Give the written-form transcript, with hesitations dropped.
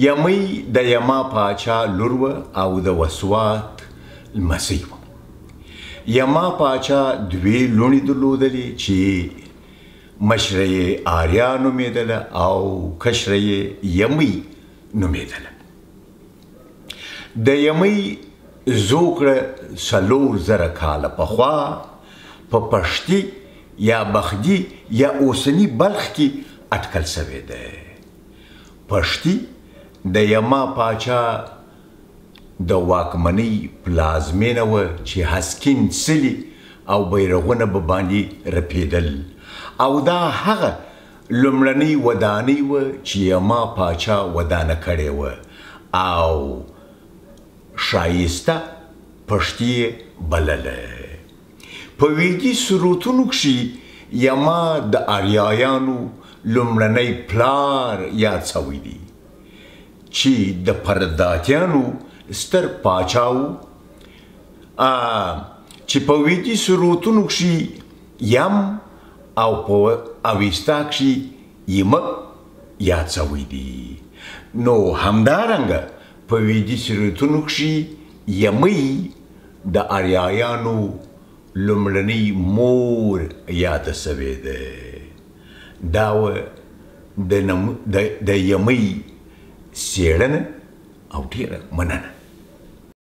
یمۍ د یما پاچا لور وه او د وسوات لمسۍ وه. یما پاچا دوې لوڼې درلودلې چې مشره یې آریا نومېدله او کشره یې یمۍ نومېدله. د یمۍ زوکړه 4,000 کاله پخوا په پشتي یا بخدي یا اوسني بلخ کې اټکل سوی دی. پشتي د یما پاچا د واکمنۍ پلازمینه وه چې هسکین سلي او بیرغونه به باندې رپېدل او دا هغه لومړنۍ ودانۍ وه چې یما پاچا ودانه کړې وه او شایسته پشتي یې بلله. په ویدي سروتونو کښې یما د آریایانو لومړنی پلار یاد سوی دی چې د پرداتیانو ستر پاچا و چې په ویدي سروتونو کښې یم او په اویستا کښې یمه یاد سوی دی. نو همدارنګه په ویدي سروتونو کښې یمۍ د آریایانو لومړنۍ مور یاده سوې ده. دا وه د یمۍ څېړنه او ډېره مننه.